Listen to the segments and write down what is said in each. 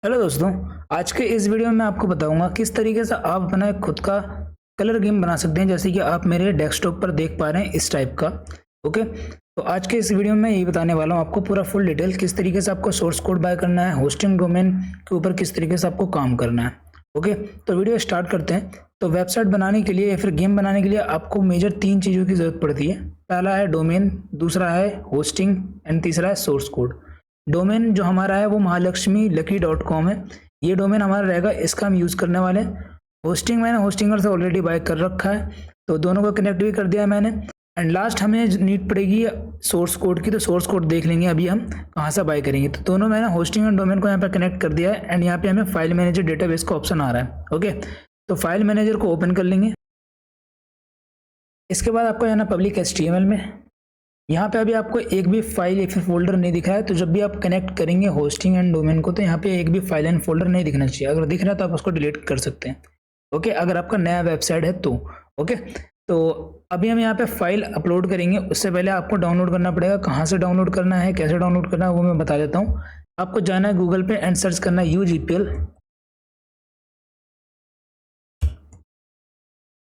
Hello दोस्तों। आज के इस वीडियो में मैं आपको बताऊंगा किस तरीके से आप अपना एक खुद का कलर गेम बना सकते हैं, जैसे कि आप मेरे डेस्कटॉप पर देख पा रहे हैं इस टाइप का। ओके, तो आज के इस वीडियो में मैं यही बताने वाला हूं आपको पूरा फुल डिटेल किस तरीके से आपको सोर्स कोड बाय करना है, होस्टिंग डोमेन के ऊपर किस तरीके से आपको काम करना है। ओके, तो वीडियो स्टार्ट करते हैं। तो वेबसाइट बनाने के लिए या फिर गेम बनाने के लिए आपको मेजर 3 चीज़ों की ज़रूरत पड़ती है। पहला है डोमेन, दूसरा है होस्टिंग एंड तीसरा है सोर्स कोड। डोमेन जो हमारा है वो महालक्ष्मी लकी .com है। ये डोमेन हमारा रहेगा, इसका हम यूज़ करने वाले हैं। होस्टिंग मैंने होस्टिंगर से ऑलरेडी बाय कर रखा है, तो दोनों को कनेक्ट भी कर दिया है मैंने। एंड लास्ट हमें नीड पड़ेगी सोर्स कोड की, तो सोर्स कोड देख लेंगे अभी हम कहाँ से बाय करेंगे। तो दोनों मैंने होस्टिंग एंड डोमेन को यहाँ पर कनेक्ट कर दिया है। एंड यहाँ पे हमें फाइल मैनेजर डेटाबेस का ऑप्शन आ रहा है। ओके, तो फाइल मैनेजर को ओपन कर लेंगे। इसके बाद आपको जाना पब्लिक HTML में। यहाँ पे अभी आपको एक भी फाइल या फिर फोल्डर नहीं दिख रहा है, तो जब भी आप कनेक्ट करेंगे होस्टिंग एंड डोमेन को तो यहाँ पे एक भी फाइल एंड फोल्डर नहीं दिखना चाहिए। अगर दिख रहा है तो आप उसको डिलीट कर सकते हैं। ओके, अगर आपका नया वेबसाइट है तो। ओके, तो अभी हम यहाँ पे फाइल अपलोड करेंगे। उससे पहले आपको डाउनलोड करना पड़ेगा। कहाँ से डाउनलोड करना है, कैसे डाउनलोड करना है, वो मैं बता देता हूँ। आपको जाना है गूगल पे एंड सर्च करना है UGPL।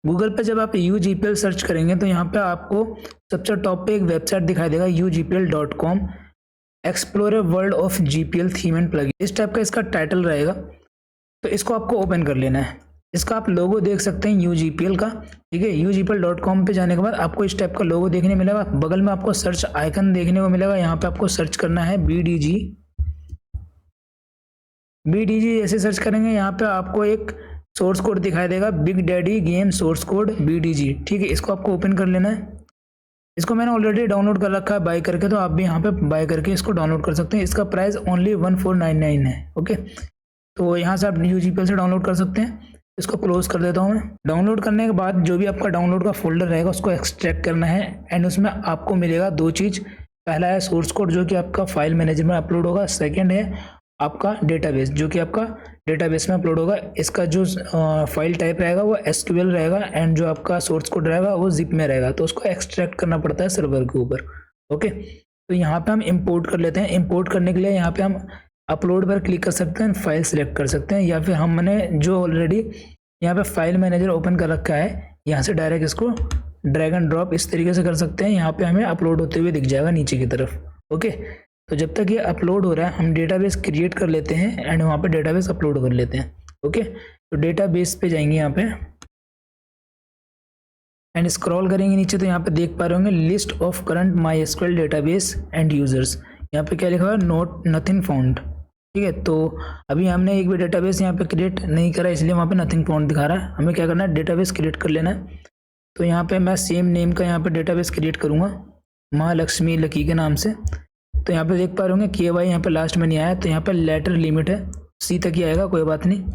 गूगल पे जब आप UGPL सर्च करेंगे तो यहाँ पे आपको सबसे टॉप पे एक वेबसाइट दिखाई देगा ugpl.com, explore world of GPL theme and plugin, इस टाइप का इसका टाइटल रहेगा। तो इसको आपको ओपन कर लेना है। इसका आप लोगो देख सकते हैं UGPL का। ठीक है, ugpl.com पे जाने के बाद आपको इस टाइप का लोगो देखने मिलेगा। बगल में आपको सर्च आइकन देखने को मिलेगा। यहाँ पे आपको सर्च करना है BDG। जैसे सर्च करेंगे यहाँ पे आपको एक सोर्स कोड दिखाई देगा, big daddy game source code BDG। ठीक है, इसको आपको ओपन कर लेना है। इसको मैंने ऑलरेडी डाउनलोड कर रखा है बाय करके, तो आप भी यहाँ पे बाय करके इसको डाउनलोड कर सकते हैं। इसका प्राइस ओनली 1499 है। ओके, तो यहाँ से आप UGPL से डाउनलोड कर सकते हैं। इसको क्लोज कर देता हूँ मैं। डाउनलोड करने के बाद जो भी आपका डाउनलोड का फोल्डर रहेगा उसको एक्सट्रैक्ट करना है। एंड उसमें आपको मिलेगा 2 चीज़। पहला है सोर्स कोड जो कि आपका फाइल मैनेजर में अपलोड होगा। सेकेंड है आपका डेटाबेस जो कि आपका डेटाबेस में अपलोड होगा। इसका जो फाइल टाइप रहेगा वो SQL रहेगा एंड जो आपका सोर्स कोड रहेगा वो जिप में रहेगा। तो उसको एक्सट्रैक्ट करना पड़ता है सर्वर के ऊपर। ओके, तो यहाँ पे हम इंपोर्ट कर लेते हैं। इंपोर्ट करने के लिए यहाँ पे हम अपलोड पर क्लिक कर सकते हैं, फाइल सेलेक्ट कर सकते हैं, या फिर हमने जो ऑलरेडी यहाँ पे फाइल मैनेजर ओपन कर रखा है यहाँ से डायरेक्ट इसको ड्रैग एंड ड्रॉप इस तरीके से कर सकते हैं। यहाँ पे हमें अपलोड होते हुए दिख जाएगा नीचे की तरफ। ओके, तो जब तक ये अपलोड हो रहा है हम डेटाबेस क्रिएट कर लेते हैं एंड वहाँ पे डेटाबेस अपलोड कर लेते हैं। ओके, तो डेटाबेस पे जाएंगे यहाँ पे एंड स्क्रॉल करेंगे नीचे, तो यहाँ पे देख पा रहे होंगे list of current MySQL database and users. यहाँ पे क्या लिखा हुआ है, नोट नथिंग फाउंड। ठीक है, तो अभी हमने एक भी डेटाबेस यहाँ पे क्रिएट नहीं करा, इसलिए वहाँ पे नथिंग फाउंड दिखा रहा है। हमें क्या करना है, डेटाबेस क्रिएट कर लेना है। तो यहाँ पे मैं सेम नेम का यहाँ पे डेटाबेस क्रिएट करूँगा, महालक्ष्मी लकी के नाम से। तो यहाँ पे देख पा रहे होंगे KY यहाँ पे लास्ट में नहीं आया, तो यहाँ पे लेटर लिमिट है, C तक ही आएगा, कोई बात नहीं।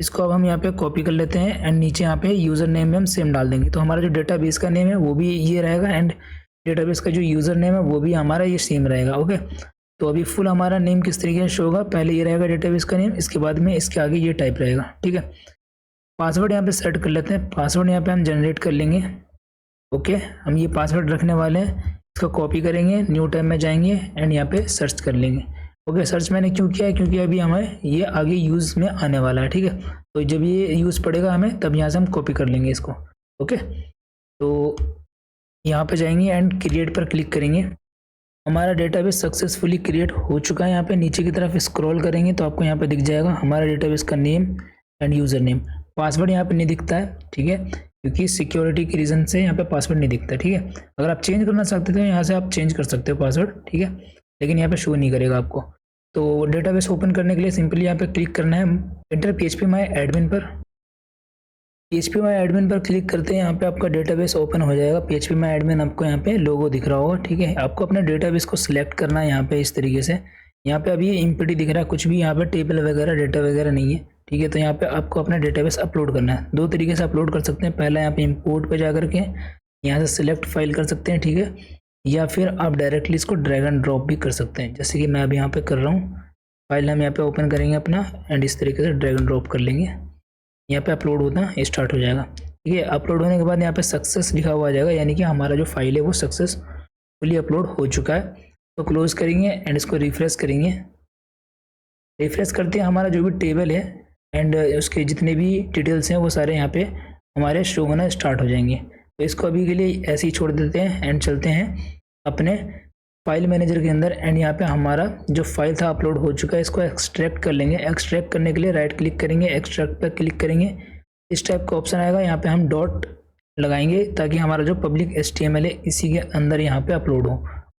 इसको अब हम यहाँ पे कॉपी कर लेते हैं एंड नीचे यहाँ पे यूज़र नेम में हम सेम डाल देंगे। तो हमारा जो डेटाबेस का नेम है वो भी ये रहेगा एंड डेटाबेस का जो यूज़र नेम है वो भी हमारा ये सेम रहेगा। ओके, तो अभी फुल हमारा नेम किस तरीके से शो होगा, पहले ये रहेगा डेटाबेस का नेम, इसके बाद में इसके आगे ये टाइप रहेगा। ठीक है, पासवर्ड यहाँ पे सेट कर लेते हैं। पासवर्ड यहाँ पे हम जनरेट कर लेंगे। ओके, हम ये पासवर्ड रखने वाले हैं। इसको कॉपी करेंगे, न्यू टैब में जाएंगे एंड यहाँ पे सर्च कर लेंगे। ओके, सर्च मैंने क्यों किया है, क्योंकि अभी हमें ये आगे यूज़ में आने वाला है। ठीक है, तो जब ये यूज़ पड़ेगा हमें तब यहाँ से हम कॉपी कर लेंगे इसको। ओके, तो यहाँ पे जाएंगे एंड क्रिएट पर क्लिक करेंगे। हमारा डेटाबेस सक्सेसफुली क्रिएट हो चुका है। यहाँ पे नीचे की तरफ स्क्रॉल करेंगे तो आपको यहाँ पे दिख जाएगा हमारा डेटाबेस का name end user name. Password यहाँ पे नहीं दिखता है, ठीक है, क्योंकि सिक्योरिटी के रीज़न से यहाँ पे पासवर्ड नहीं दिखता। ठीक है, अगर आप चेंज करना चाहते थे यहाँ से आप चेंज कर सकते हो पासवर्ड। ठीक है, लेकिन यहाँ पे शो नहीं करेगा आपको। तो डेटाबेस ओपन करने के लिए सिंपली यहाँ पे क्लिक करना है एंटर PHP माई एडमिन पर। PHP माई एडमिन पर क्लिक करते हैं, यहाँ पे आपका डेटाबेस ओपन हो जाएगा। PHP माई एडमिन आपको यहाँ पे लोगो दिख रहा होगा। ठीक है, आपको अपने डेटाबेस को सिलेक्ट करना है यहाँ पे इस तरीके से। यहाँ पे अभी एम्प्टी दिख रहा है, कुछ भी यहाँ पे टेबल वगैरह डेटा वगैरह नहीं है। ठीक है, तो यहाँ पे आपको अपना डेटाबेस अपलोड करना है। 2 तरीके से अपलोड कर सकते हैं। पहला यहाँ पे इम्पोर्ट पे जाकर के यहाँ से सिलेक्ट फाइल कर सकते हैं। ठीक है, या फिर आप डायरेक्टली इसको ड्रैग एंड ड्रॉप भी कर सकते हैं, जैसे कि मैं अभी यहाँ पे कर रहा हूँ। फाइल हम यहाँ पे ओपन करेंगे अपना एंड इस तरीके से ड्रैग एंड ड्रॉप कर लेंगे। यहाँ पे अपलोड होना स्टार्ट हो जाएगा। ठीक है, अपलोड होने के बाद यहाँ पे सक्सेस लिखा हुआ आ जाएगा, यानी कि हमारा जो फाइल है वो सक्सेसफुली अपलोड हो चुका है। तो क्लोज करेंगे एंड इसको रिफ्रेश करेंगे। रिफ्रेश करते हैं, हमारा जो भी टेबल है एंड उसके जितने भी डिटेल्स हैं वो सारे यहाँ पे हमारे शो होना स्टार्ट हो जाएंगे। तो इसको अभी के लिए ऐसे ही छोड़ देते हैं एंड चलते हैं अपने फाइल मैनेजर के अंदर। एंड यहाँ पे हमारा जो फाइल था अपलोड हो चुका है, इसको एक्सट्रैक्ट कर लेंगे। एक्सट्रैक्ट करने के लिए राइट क्लिक करेंगे, एक्सट्रैक्ट पर क्लिक करेंगे, इस टाइप का ऑप्शन आएगा, यहाँ पे हम डॉट लगाएंगे ताकि हमारा जो पब्लिक HTML है इसी के अंदर यहाँ पे अपलोड हो।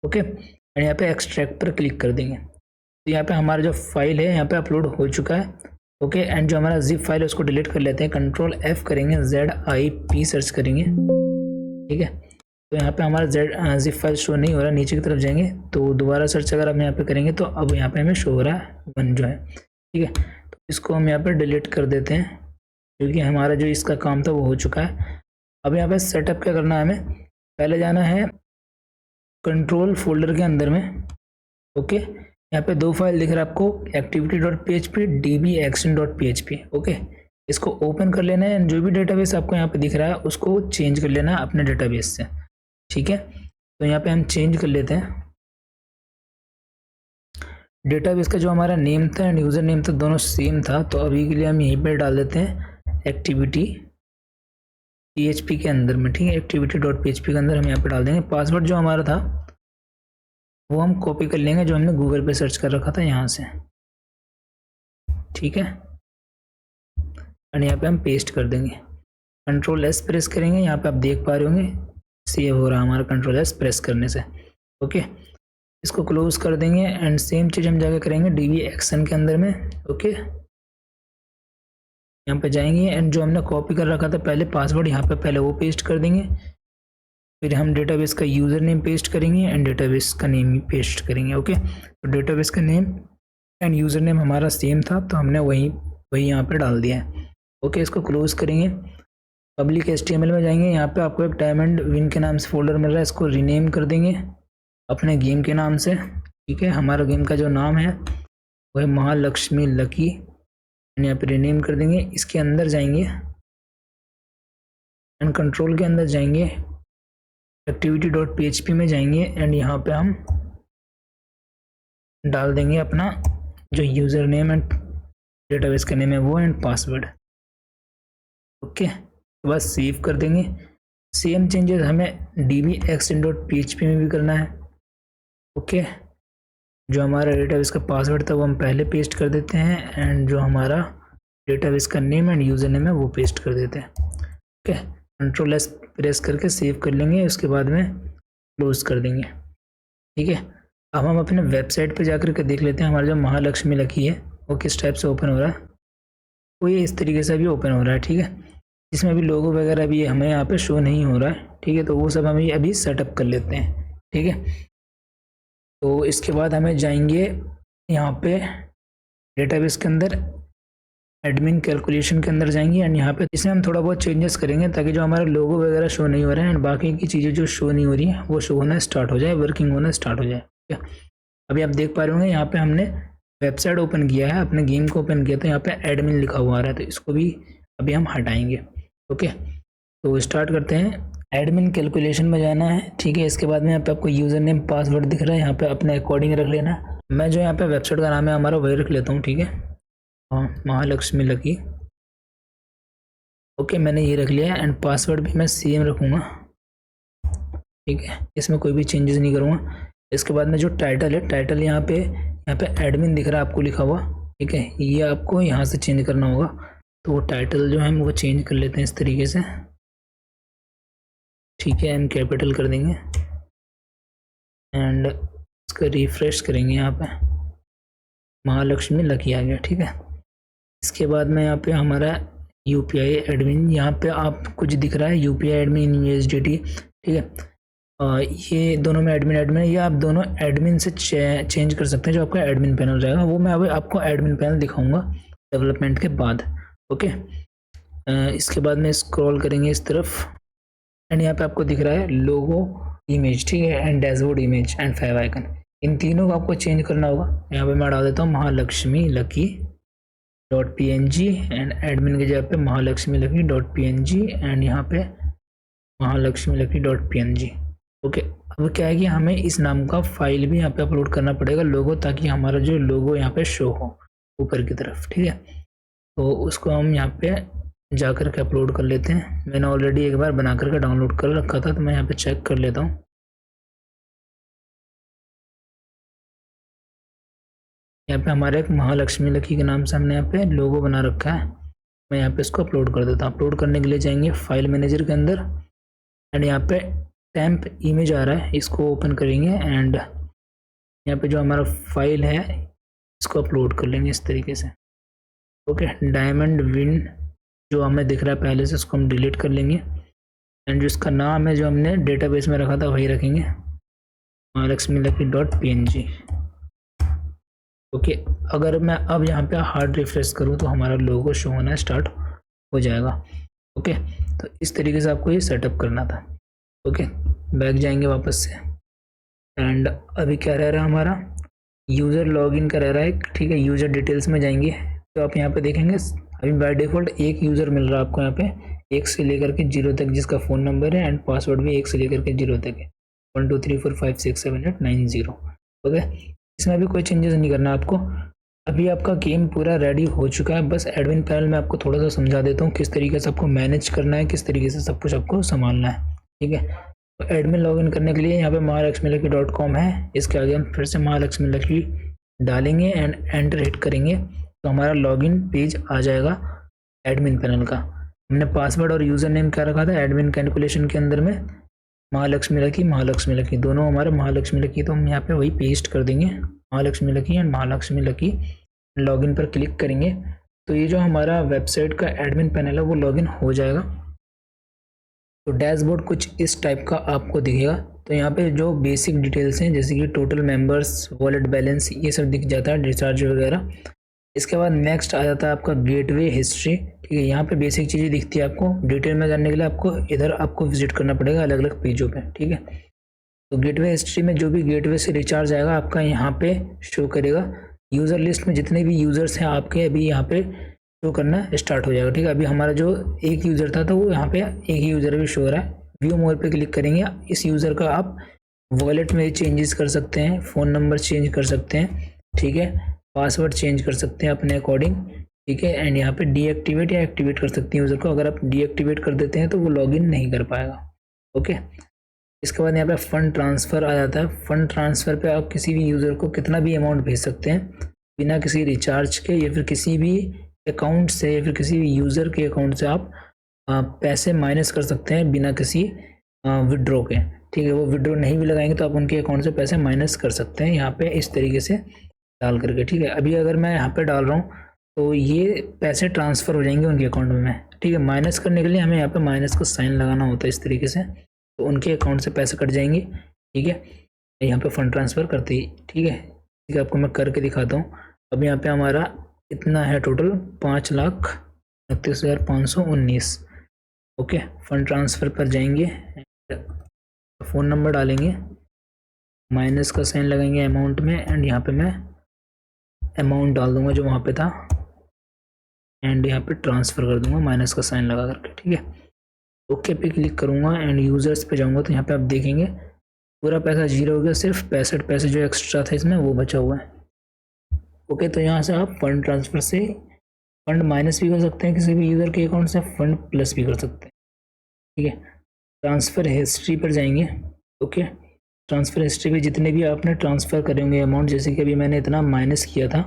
ओके, एंड यहाँ पे एक्सट्रैक्ट पर क्लिक कर देंगे। तो यहाँ पे हमारा जो फाइल है यहाँ पे अपलोड हो चुका है। ओके, एंड जो हमारा जिप फाइल है उसको डिलीट कर लेते हैं। Ctrl+F करेंगे, ZIP सर्च करेंगे, ठीक है। तो यहाँ पे हमारा जिप फाइल शो नहीं हो रहा, नीचे की तरफ जाएंगे तो दोबारा सर्च अगर हम यहाँ पे करेंगे तो अब यहाँ पे हमें शो हो रहा है 1 जो है, ठीक है। तो इसको हम यहाँ पे डिलीट कर देते हैं क्योंकि हमारा जो इसका काम था वो हो चुका है। अब यहाँ पे सेटअप क्या करना है, हमें पहले जाना है कंट्रोल फोल्डर के अंदर में। ओके, यहाँ पे 2 फाइल दिख रहा है आपको, activity.php, dbaction.php। ओके, इसको ओपन कर लेना है। जो भी डेटाबेस आपको यहाँ पे दिख रहा है उसको चेंज कर लेना है अपने डेटाबेस से, ठीक है। तो यहाँ पे हम चेंज कर लेते हैं। डेटाबेस का जो हमारा नेम था एंड यूज़र नेम था दोनों सेम था, तो अभी के लिए हम यहीं पे डाल देते हैं एक्टिविटी PHP के अंदर में, ठीक है। activity.php के अंदर हम यहाँ पे डाल देंगे। पासवर्ड जो हमारा था वो हम कॉपी कर लेंगे जो हमने गूगल पे सर्च कर रखा था यहाँ से, ठीक है। और यहाँ पे हम पेस्ट कर देंगे। Ctrl+S प्रेस करेंगे, यहाँ पे आप देख पा रहे होंगे सेव हो रहा है हमारा Ctrl+S प्रेस करने से। ओके, इसको क्लोज कर देंगे एंड सेम चीज़ हम जाके करेंगे dbaction के अंदर में। ओके, यहाँ पे जाएंगे एंड जो हमने कॉपी कर रखा था पहले पासवर्ड यहाँ पे पहले वो पेस्ट कर देंगे। फिर हम डेटाबेस का यूज़र नेम पेस्ट करेंगे एंड डेटाबेस का नेम ही पेस्ट करेंगे। ओके, तो डेटाबेस का नेम एंड यूज़र नेम हमारा सेम था तो हमने वही यहाँ पे डाल दिया है। ओके, इसको क्लोज करेंगे। पब्लिक HTML में जाएंगे, यहाँ पे आपको एक डायमंड विन के नाम से फोल्डर मिल रहा है, इसको रीनेम कर देंगे अपने गेम के नाम से, ठीक है। हमारा गेम का जो नाम है वो है महालक्ष्मी लकी, यहाँ पे रीनेम कर देंगे। इसके अंदर जाएंगे एंड कंट्रोल के अंदर जाएंगे, activity.php में जाएंगे एंड यहाँ पे हम डाल देंगे अपना जो यूज़र नेम एंड डेटाबेस का नेम है वो एंड पासवर्ड। ओके, तो बस सेव कर देंगे। सेम चेंजेस हमें dbaction.php में भी करना है। ओके, जो हमारा डेटाबेस का पासवर्ड था वो हम पहले पेस्ट कर देते हैं एंड जो हमारा डेटाबेस का नेम एंड यूज़र नेम है वो पेस्ट कर देते हैं। ओके, Ctrl+S प्रेस करके सेव कर लेंगे, उसके बाद में क्लोज कर देंगे, ठीक है। अब हम अपने वेबसाइट पे जाकर के देख लेते हैं हमारा जो महालक्ष्मी लकी है वो किस टाइप से ओपन हो रहा है। वो ये इस तरीके से भी ओपन हो रहा है, ठीक है। इसमें अभी लोगो वगैरह भी हमें यहाँ पे शो नहीं हो रहा है, ठीक है। तो वो सब हम अभी सेटअप कर लेते हैं, ठीक है। तो इसके बाद हमें जाएंगे यहाँ पे डेटाबेस के अंदर, एडमिन कैलकुलेशन के अंदर जाएंगे एंड यहाँ पे इसमें हम थोड़ा बहुत चेंजेस करेंगे ताकि जो हमारा लोगो वगैरह शो नहीं हो रहा है एंड बाकी की चीज़ें जो शो नहीं हो रही है वो शो होना स्टार्ट हो जाए, वर्किंग होना स्टार्ट हो जाए, ठीक है। अभी आप देख पा रहे होंगे यहाँ पे हमने वेबसाइट ओपन किया है, अपने गेम को ओपन किया, तो यहाँ पे एडमिन लिखा हुआ आ रहा है, तो इसको भी अभी हम हटाएंगे। ओके, तो स्टार्ट करते हैं। एडमिन कैलकुलेशन में जाना है, ठीक है। इसके बाद में यहाँ पे आपको यूज़र नेम पासवर्ड दिख रहा है, यहाँ पे अपने अकॉर्डिंग रख लेना। मैं जो यहाँ पे वेबसाइट का नाम है हमारा वही रख लेता हूँ, ठीक है, हाँ, महालक्ष्मी लकी। ओके, मैंने ये रख लिया है एंड पासवर्ड भी मैं सेम रखूँगा, ठीक है, इसमें कोई भी चेंजेस नहीं करूँगा। इसके बाद में जो टाइटल है, टाइटल यहाँ पे एडमिन दिख रहा है आपको लिखा हुआ, ठीक है, ये आपको यहाँ से चेंज करना होगा। तो वो टाइटल जो है हम वो चेंज कर लेते हैं इस तरीके से, ठीक है। हम कैपिटल कर देंगे एंड इसका रिफ्रेश करेंगे, यहाँ पे महालक्ष्मी लकी आ गया, ठीक है। इसके बाद में यहाँ पे हमारा UPI एडमिन, यहाँ पे आप कुछ दिख रहा है UPI एडमिन USDT, ठीक है। ये दोनों में एडमिन है, ये आप दोनों एडमिन से चेंज कर सकते हैं। जो आपका एडमिन पैनल रहेगा वो मैं अभी आपको एडमिन पैनल दिखाऊंगा डेवलपमेंट के बाद। ओके, इसके बाद में स्क्रॉल करेंगे इस तरफ एंड यहाँ पे आपको दिख रहा है लोगो इमेज, ठीक है, and dashboard image and favicon, इन तीनों को आपको चेंज करना होगा। यहाँ पे मैं डाल देता हूँ Mahalakshmi lucky .png and admin की जगह पे महालक्ष्मी लकी .png एंड यहाँ पे महालक्ष्मी लकी .png। ओके, अब क्या है कि हमें इस नाम का फाइल भी यहाँ पे अपलोड करना पड़ेगा लोगो, ताकि हमारा जो लोगो यहाँ पे शो हो, ऊपर की तरफ, ठीक है। तो उसको हम यहाँ पे जा कर के अपलोड कर लेते हैं। मैंने ऑलरेडी एक बार बना करके डाउनलोड कर रखा था, तो मैं यहाँ पे चेक कर लेता हूँ। यहाँ पे हमारे एक महालक्ष्मी लकी के नाम से हमने यहाँ पे लोगो बना रखा है। मैं यहाँ पे इसको अपलोड कर देता हूँ। अपलोड करने के लिए जाएंगे फाइल मैनेजर के अंदर एंड यहाँ पे टेम्प इमेज आ रहा है, इसको ओपन करेंगे एंड यहाँ पे जो हमारा फाइल है इसको अपलोड कर लेंगे इस तरीके से। ओके, डायमंड विन जो हमें दिख रहा है पहले से, उसको हम डिलीट कर लेंगे एंड जो इसका नाम है जो हमने डेटाबेस में रखा था वही रखेंगे, महालक्ष्मी लकी .png। ओके, अगर मैं अब यहाँ पे हार्ड रिफ्रेश करूँ तो हमारा लोगो शो होना स्टार्ट हो जाएगा। ओके, तो इस तरीके से आपको ये सेटअप करना था। ओके, बैक जाएंगे वापस से एंड अभी क्या रह रहा है हमारा, यूज़र लॉगिन का रह रहा है, ठीक है। यूज़र डिटेल्स में जाएंगे तो आप यहाँ पे देखेंगे अभी बाय डिफ़ॉल्ट एक यूज़र मिल रहा है आपको यहाँ पे 1 से लेकर के 0 तक, जिसका फ़ोन नंबर है एंड पासवर्ड भी 1 से लेकर के 0 तक है, 1 2 3 4 5 6 7 8 9 0। ओके, इसमें भी कोई चेंजेस नहीं करना आपको। अभी आपका गेम पूरा रेडी हो चुका है। बस एडमिन पैनल में आपको थोड़ा सा समझा देता हूँ किस तरीके से आपको मैनेज करना है, किस तरीके से सब कुछ आपको संभालना है, ठीक है। तो एडमिन लॉगिन करने के लिए यहाँ पे महालक्ष्मी लकी .com है, इसके आगे हम फिर से महालक्ष्मी लकी डालेंगे एंड एंटर हिट करेंगे तो हमारा लॉगिन पेज आ जाएगा एडमिन पैनल का। हमने पासवर्ड और यूज़र नेम क्या रखा था एडमिन कैलकुलेशन के अंदर में, महालक्ष्मी लकी दोनों हमारे महालक्ष्मी लकी, तो हम यहाँ पे वही पेस्ट कर देंगे Mahalakshmi lucky and Mahalakshmi lucky. Login पर क्लिक करेंगे तो ये जो हमारा वेबसाइट का एडमिन पैनल है वो लॉगिन हो जाएगा। तो डैशबोर्ड कुछ इस टाइप का आपको दिखेगा। तो यहाँ पे जो बेसिक डिटेल्स हैं जैसे कि टोटल मेंबर्स, वॉलेट बैलेंस, ये सब दिख जाता है, रिचार्ज वगैरह। इसके बाद नेक्स्ट आ जाता है आपका गेटवे हिस्ट्री, ठीक है। यहाँ पे बेसिक चीज़ें दिखती है आपको। डिटेल में जानने के लिए आपको इधर आपको विजिट करना पड़ेगा अलग अलग पेजों पे, ठीक है। तो गेटवे हिस्ट्री में जो भी गेटवे से रिचार्ज आएगा आपका यहाँ पे शो करेगा। यूज़र लिस्ट में जितने भी यूज़र्स हैं आपके अभी यहाँ पे शो करना स्टार्ट हो जाएगा, ठीक है। अभी हमारा जो एक यूज़र था तो वो यहाँ पे एक ही यूज़र भी शो हो रहा है। व्यू मोर पे क्लिक करेंगे, इस यूज़र का आप वॉलेट में चेंजेस कर सकते हैं, फ़ोन नंबर चेंज कर सकते हैं, ठीक है, पासवर्ड चेंज कर सकते हैं अपने अकॉर्डिंग, ठीक है। एंड यहाँ पे डीएक्टिवेट या एक्टिवेट कर सकते हैं यूज़र को। अगर आप डीएक्टिवेट कर देते हैं तो वो लॉगिन नहीं कर पाएगा। ओके, इसके बाद यहाँ पे फ़ंड ट्रांसफ़र आ जाता है। फ़ंड ट्रांसफ़र पे आप किसी भी यूज़र को कितना भी अमाउंट भेज सकते हैं बिना किसी रिचार्ज के, या फिर किसी भी अकाउंट से या फिर किसी भी यूज़र के अकाउंट से आप पैसे माइनस कर सकते हैं बिना किसी विड्रॉ के, ठीक है। वो विड्रॉ नहीं भी लगाएंगे तो आप उनके अकाउंट से पैसे माइनस कर सकते हैं यहाँ पे इस तरीके से डाल करके, ठीक है। अभी अगर मैं यहाँ पे डाल रहा हूँ तो ये पैसे ट्रांसफ़र हो जाएंगे उनके अकाउंट में, ठीक है। माइनस करने के लिए हमें यहाँ पे माइनस का साइन लगाना होता है इस तरीके से, तो उनके अकाउंट से पैसे कट जाएंगे, ठीक है। यहाँ पे फ़ंड ट्रांसफ़र करते ही, ठीक है। ठीक है, आपको मैं करके दिखाता हूँ। अब यहाँ पे हमारा इतना है टोटल 5,29,519। ओके, फ़ंड ट्रांसफ़र पर जाएंगे, फ़ोन नंबर डालेंगे, माइनस का साइन लगाएंगे अमाउंट में एंड यहाँ पे मैं अमाउंट डाल दूंगा जो वहाँ पे था एंड यहाँ पे ट्रांसफ़र कर दूंगा माइनस का साइन लगा करके, ठीक है। ओके पे क्लिक करूँगा एंड यूज़र्स पे जाऊँगा तो यहाँ पे आप देखेंगे पूरा पैसा 0 हो गया, सिर्फ 65 पैसे जो एक्स्ट्रा था इसमें वो बचा हुआ है। ओके, तो यहाँ से आप फंड ट्रांसफ़र से फंड माइनस भी कर सकते हैं किसी भी यूज़र के अकाउंट से, फंड प्लस भी कर सकते हैं, ठीक है। ट्रांसफ़र हिस्ट्री पर जाएंगे। ओके, ट्रांसफ़र हिस्ट्री में जितने भी आपने ट्रांसफ़र करे होंगे अमाउंट, जैसे कि अभी मैंने इतना माइनस किया था,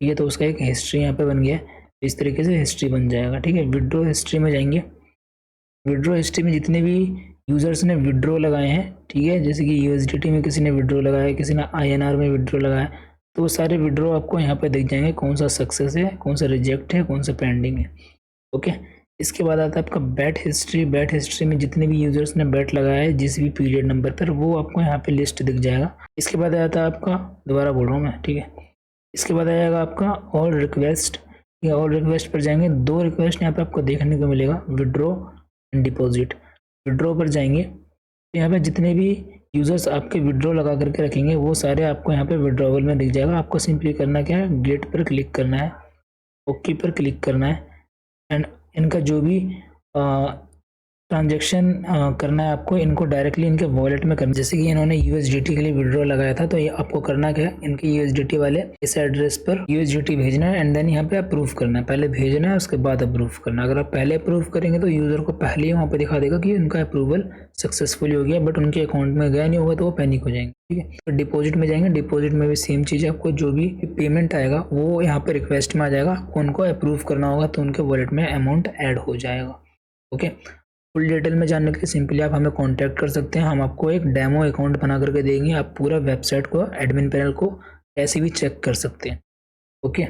ठीक है, तो उसका एक हिस्ट्री यहाँ पे बन गया। इस तरीके से हिस्ट्री बन जाएगा, ठीक है। विड्रॉ हिस्ट्री में जाएंगे। विड्रॉ हिस्ट्री में जितने भी यूज़र्स ने विड्रॉ लगाए हैं, ठीक है, जैसे कि USDT में किसी ने विड्रॉ लगाया, किसी ने INR में विड्रॉ लगाया, तो वो सारे विड्रॉ आपको यहाँ पे दिख जाएंगे, कौन सा सक्सेस है, कौन सा रिजेक्ट है, कौन सा पेंडिंग है। ओके, इसके बाद आता है आपका बैट हिस्ट्री। बैट हिस्ट्री में जितने भी यूज़र्स ने बैट लगाया है जिस भी पीरियड नंबर पर, वो आपको यहाँ पे लिस्ट दिख जाएगा। इसके बाद आता है आपका, दोबारा बोल रहा हूँ मैं, ठीक है, इसके बाद आ जाएगा आपका ऑल रिक्वेस्ट। या ऑल रिक्वेस्ट पर जाएंगे, 2 रिक्वेस्ट यहाँ पे आपको देखने को मिलेगा, विड्रॉ एंड डिपॉजिट। विड्रॉ पर जाएंगे तो यहाँ पे जितने भी यूज़र्स आपके विड्रॉ लगा करके रखेंगे वो सारे आपको यहाँ पे विड्रॉवल में दिख जाएगा। आपको सिंपली करना क्या है, गेट पर क्लिक करना है, ओके पर क्लिक करना है एंड इनका जो भी ट्रांजेक्शन करना है आपको, इनको डायरेक्टली इनके वॉलेट में करना। जैसे कि इन्होंने USDT के लिए विड्रॉ लगाया था, तो ये आपको करना क्या है, इनके USDT वाले इस एड्रेस पर USDT भेजना है एंड देन यहाँ पे अप्रूव करना है। पहले भेजना है उसके बाद अप्रूव करना है। अगर आप पहले अप्रूव करेंगे तो यूज़र को पहले ही वहाँ पे दिखा देगा कि उनका अप्रूवल सक्सेसफुली हो गया, बट उनके अकाउंट में गया नहीं होगा तो वो पैनिक हो जाएंगे। ठीक है, तो डिपॉजिट में जाएंगे, डिपॉजिट में भी सेम चीज़ है, आपको जो भी पेमेंट आएगा वो यहाँ पे रिक्वेस्ट में आ जाएगा, आपको उनको अप्रूव करना होगा तो उनके वॉलेट में अमाउंट ऐड हो जाएगा। ओके, फुल डिटेल में जानने के लिए सिंपली आप हमें कांटेक्ट कर सकते हैं। हम आपको एक डेमो अकाउंट बना करके देंगे, आप पूरा वेबसाइट को, एडमिन पैनल को ऐसे भी चेक कर सकते हैं। ओके,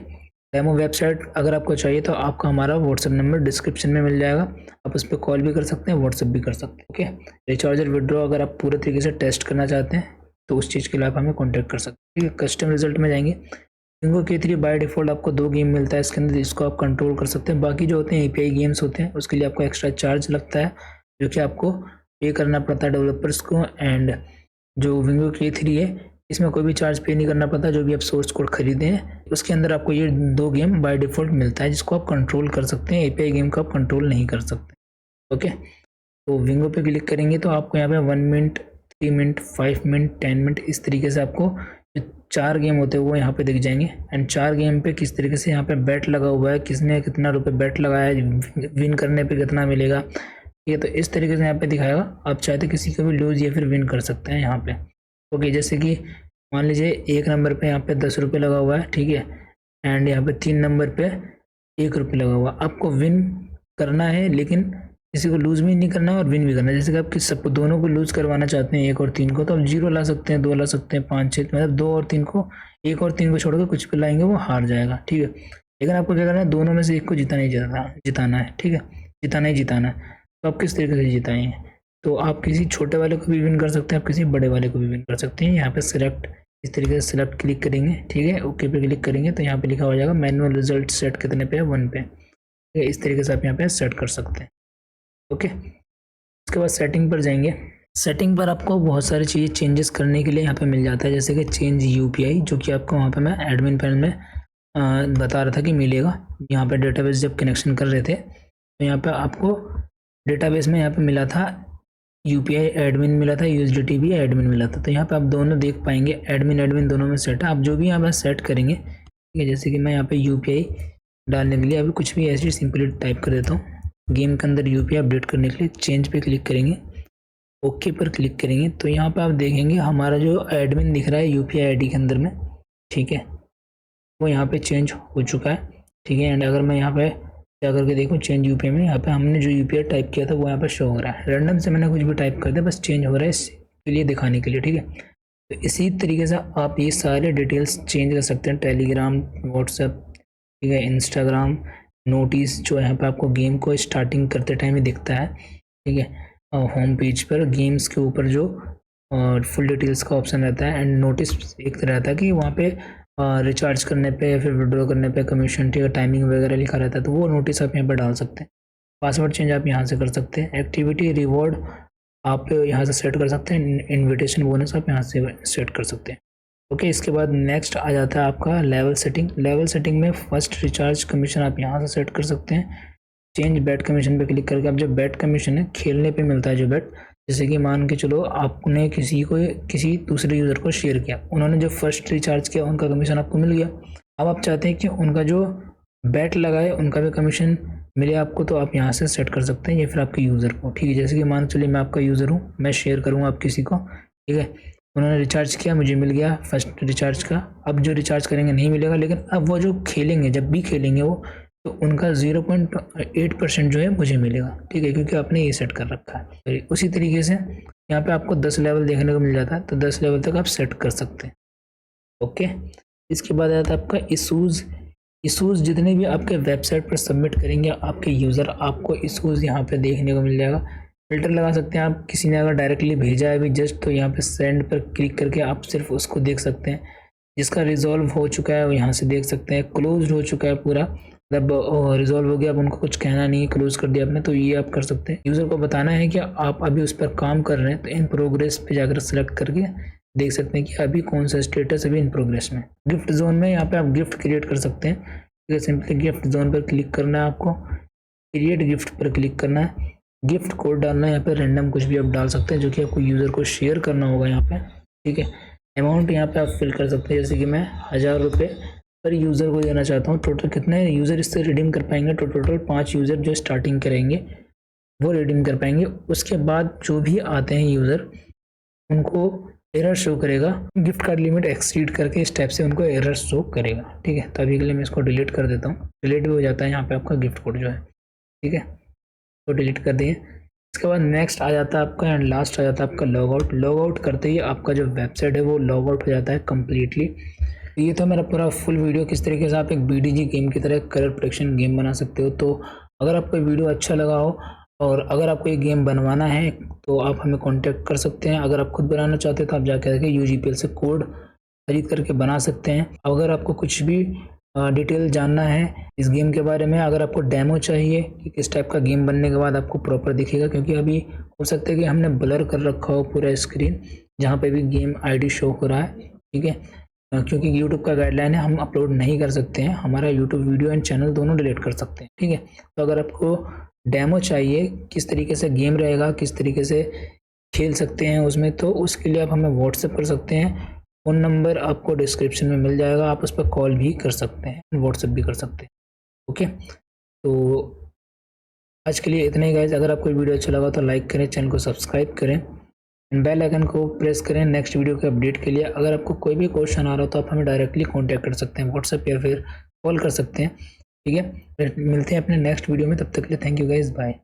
डेमो वेबसाइट अगर आपको चाहिए तो आपका हमारा व्हाट्सएप नंबर डिस्क्रिप्शन में मिल जाएगा, आप उस पर कॉल भी कर सकते हैं, व्हाट्सएप भी कर सकते हैं। ओके, रिचार्ज और विड्रॉ अगर आप पूरे तरीके से टेस्ट करना चाहते हैं तो उस चीज़ के लिए आप हमें कॉन्टैक्ट कर सकते हैं। ठीक है, कस्टम रिजल्ट में जाएंगे, बिंगो K3 बाय डिफ़ॉल्ट आपको 2 गेम मिलता है इसके अंदर, जिसको आप कंट्रोल कर सकते हैं। बाकी जो होते हैं API गेम्स होते हैं, उसके लिए आपको एक्स्ट्रा चार्ज लगता है जो कि आपको पे करना पड़ता है डेवलपर्स को। एंड जो बिंगो K3 है इसमें कोई भी चार्ज पे नहीं करना पड़ता, जो भी आप सोर्स कोड खरीदे हैं उसके अंदर आपको ये 2 गेम बाय डिफ़ॉल्ट मिलता है जिसको आप कंट्रोल कर सकते हैं। API गेम को आप कंट्रोल नहीं कर सकते। ओके, तो विंगो पे क्लिक करेंगे तो आपको यहाँ पे 1 मिनट, 3 मिनट, 5 मिनट, 10 मिनट इस तरीके से आपको जो 4 गेम होते हैं वो यहाँ पे दिख जाएंगे। एंड 4 गेम पे किस तरीके से यहाँ पे बेट लगा हुआ है, किसने कितना रुपए बेट लगाया है, विन करने पे कितना मिलेगा, ठीक है। तो इस तरीके से यहाँ पे दिखाएगा, आप चाहते किसी को भी लूज या फिर विन कर सकते हैं यहाँ पे। ओके, जैसे कि मान लीजिए 1 नंबर पे यहाँ पे 10 रुपये लगा हुआ है, ठीक है, एंड यहाँ पे 3 नंबर पे 1 रुपये लगा हुआ। आपको विन करना है लेकिन किसी को लूज़ भी नहीं करना है और विन भी करना है। जैसे कि आप किस सब दोनों को लूज़ करवाना चाहते हैं, 1 और 3 को, तो आप 0 ला सकते हैं, 2 ला सकते हैं, 5, 6, मतलब 2 और 3 को, 1 और 3 को छोड़कर कुछ भी लाएंगे वो हार जाएगा। ठीक है, लेकिन आपको क्या करना है, दोनों में से एक को जिताना है। ठीक है, जिताना ही जिताना है। तो आप किस तरीके से जिताएंगे, तो आप किसी छोटे वाले को भी विन कर सकते हैं, आप किसी बड़े वाले को भी विन कर सकते हैं। यहाँ पे सिलेक्ट, इस तरीके से सिलेक्ट क्लिक करेंगे, ठीक है, ओके पे क्लिक करेंगे तो यहाँ पे लिखा हो जाएगा मैनुअल रिजल्ट सेट कितने पे है, 1 पे। ठीक है, इस तरीके से आप यहाँ पे सेट कर सकते हैं। ओके, उसके बाद सेटिंग पर जाएंगे। सेटिंग पर आपको बहुत सारी चीज़ें चेंजेस करने के लिए यहाँ पे मिल जाता है, जैसे कि चेंज UPI, जो कि आपको वहाँ पे मैं एडमिन पैनल में बता रहा था कि मिलेगा। यहाँ पे डेटाबेस जब कनेक्शन कर रहे थे तो यहाँ पे आपको डेटाबेस में यहाँ पे मिला था UPI एडमिन मिला था, USDT भी एडमिन मिला था। तो यहाँ पे आप दोनों देख पाएंगे, एडमिन दोनों में सेट है। आप जो भी यहाँ पे सेट करेंगे, ठीक है, जैसे कि मैं यहाँ पे UPI डालने के लिए अभी कुछ भी ऐसे सिंपली टाइप कर देता हूँ। गेम के अंदर UPI अपडेट करने के लिए चेंज पे क्लिक करेंगे, ओके पर क्लिक करेंगे तो यहाँ पे आप देखेंगे हमारा जो एडमिन दिख रहा है UPI ID के अंदर में, ठीक है, वो यहाँ पे चेंज हो चुका है। ठीक है, एंड अगर मैं यहाँ पे क्या करके देखूँ चेंज UPI में, यहाँ पे हमने जो UPI टाइप किया था वो यहाँ पे शो हो रहा है। रैंडम से मैंने कुछ भी टाइप कर दिया, बस चेंज हो रहा है इसके लिए दिखाने के लिए। ठीक है, तो इसी तरीके से आप ये सारे डिटेल्स चेंज कर सकते हैं, टेलीग्राम, व्हाट्सएप, ठीक है, इंस्टाग्राम, नोटिस जो यहाँ पे आपको गेम को स्टार्टिंग करते टाइम ही दिखता है। ठीक है, होम पेज पर गेम्स के ऊपर जो फुल डिटेल्स का ऑप्शन रहता है, एंड नोटिस एक रहता है कि वहाँ पे रिचार्ज करने पे या फिर विड्रॉ करने पे कमीशन, ठीक है, टाइमिंग वगैरह लिखा रहता है, तो वो नोटिस आप यहाँ पर डाल सकते हैं। पासवर्ड चेंज आप यहाँ से कर सकते हैं। एक्टिविटी रिवॉर्ड आप यहाँ से सेट कर सकते हैं, इन्विटेशन बोनस आप यहाँ से सेट कर सकते हैं। ओके, इसके बाद नेक्स्ट आ जाता है आपका लेवल सेटिंग। लेवल सेटिंग में फर्स्ट रिचार्ज कमीशन आप यहाँ से सेट कर सकते हैं। चेंज बेट कमीशन पे क्लिक करके आप जो बेट कमीशन है खेलने पे मिलता है जो बेट, जैसे कि मान के चलो आपने किसी दूसरे यूज़र को शेयर किया, उन्होंने जो फर्स्ट रिचार्ज किया उनका कमीशन आपको मिल गया। अब आप चाहते हैं कि उनका जो बेट लगाए उनका भी कमीशन मिले आपको, तो आप यहाँ से सेट कर सकते हैं या फिर आपके यूज़र को। ठीक है, जैसे कि मान चलिए मैं आपका यूज़र हूँ, मैं शेयर करूँगा आप किसी को, ठीक है, उन्होंने रिचार्ज किया, मुझे मिल गया फर्स्ट रिचार्ज का। अब जो रिचार्ज करेंगे नहीं मिलेगा, लेकिन अब वो जो खेलेंगे, जब भी खेलेंगे वो, तो उनका 0.8% जो है मुझे मिलेगा। ठीक है, क्योंकि आपने ये सेट कर रखा है। तो उसी तरीके से यहाँ पे आपको 10 लेवल देखने को मिल जाता है, तो 10 लेवल तक आप सेट कर सकते हैं। ओके, इसके बाद आता है आपका इशूज़ जितने भी आपके वेबसाइट पर सबमिट करेंगे आपके यूज़र, आपको इशूज़ यहाँ पे देखने को मिल जाएगा। फ़िल्टर लगा सकते हैं आप, किसी ने अगर डायरेक्टली भेजा है अभी जस्ट, तो यहाँ पे सेंड पर क्लिक करके आप सिर्फ उसको देख सकते हैं। जिसका रिजॉल्व हो चुका है वो यहाँ से देख सकते हैं। क्लोज हो चुका है पूरा, मतलब रिजॉल्व हो गया, अब उनको कुछ कहना नहीं है, क्लोज कर दिया आपने, तो ये आप कर सकते हैं। यूज़र को बताना है कि आप अभी उस पर काम कर रहे हैं, तो इन प्रोग्रेस पे जाकर सेलेक्ट करके देख सकते हैं कि अभी कौन सा स्टेटस अभी इन प्रोग्रेस में। गिफ्ट जोन में यहाँ पे आप गिफ्ट क्रिएट कर सकते हैं। ठीक है, सिंपली गिफ्ट जोन पर क्लिक करना है आपको, क्रिएट गिफ्ट पर क्लिक करना है। गिफ्ट कोड डालना है, यहाँ पे रैंडम कुछ भी आप डाल सकते हैं जो कि आपको यूज़र को शेयर करना होगा यहाँ पे, ठीक है। अमाउंट यहाँ पे आप फिल कर सकते हैं, जैसे कि मैं 1000 रुपये पर यूज़र को देना चाहता हूँ। टोटल कितने यूज़र इससे रिडीम कर पाएंगे, तो टोटल 5 यूज़र जो स्टार्टिंग करेंगे वो रिडीम कर पाएंगे। उसके बाद जो भी आते हैं यूज़र उनको एरर शो करेगा, गिफ्ट कार्ड लिमिट एक्सीड करके इस टाइप से उनको एरर शो करेगा, ठीक है। तो अभी के लिए मैं इसको डिलीट कर देता हूँ, डिलीट भी हो जाता है यहाँ पे आपका गिफ्ट कोड जो है, ठीक है। तो डिलीट कर दिए। इसके बाद नेक्स्ट आ जाता है आपका एंड लास्ट आ जाता है आपका लॉग आउट। लॉग आउट करते ही आपका जो वेबसाइट है वो लॉग आउट हो जाता है कम्प्लीटली। ये तो मेरा पूरा फुल वीडियो किस तरीके से आप एक BDG गेम की तरह कलर प्रोटेक्शन गेम बना सकते हो। तो अगर आपको वीडियो अच्छा लगा हो और अगर आपको ये गेम बनवाना है तो आप हमें कांटेक्ट कर सकते हैं। अगर आप खुद बनाना चाहते हैं तो आप जाकर के UGPL से कोड खरीद करके बना सकते हैं। अगर आपको कुछ भी डिटेल जानना है इस गेम के बारे में, अगर आपको डेमो चाहिए कि किस टाइप का गेम बनने के बाद आपको प्रॉपर दिखेगा, क्योंकि अभी हो सकता है कि हमने ब्लर कर रखा हो पूरा स्क्रीन जहाँ पे भी गेम ID शो हो रहा है, ठीक है। क्योंकि YouTube का गाइडलाइन है हम अपलोड नहीं कर सकते हैं, हमारा YouTube वीडियो एंड चैनल दोनों डिलीट कर सकते हैं, ठीक है। तो अगर आपको डेमो चाहिए किस तरीके से गेम रहेगा, किस तरीके से खेल सकते हैं उसमें, तो उसके लिए आप हमें व्हाट्सएप कर सकते हैं। फ़ोन नंबर आपको डिस्क्रिप्शन में मिल जाएगा, आप उस पर कॉल भी कर सकते हैं, व्हाट्सएप भी कर सकते हैं, ओके। तो आज के लिए इतना ही गाइस। अगर आपको वीडियो अच्छा लगा तो लाइक करें, चैनल को सब्सक्राइब करें एंड बेल आइकन को प्रेस करें नेक्स्ट वीडियो के अपडेट के लिए। अगर आपको कोई भी क्वेश्चन आ रहा हो तो आप हमें डायरेक्टली कॉन्टैक्ट कर सकते हैं व्हाट्सएप या फिर कॉल कर सकते हैं, ठीक है। मिलते हैं अपने नेक्स्ट वीडियो में, तब तक के लिए थैंक यू गाइस, बाय।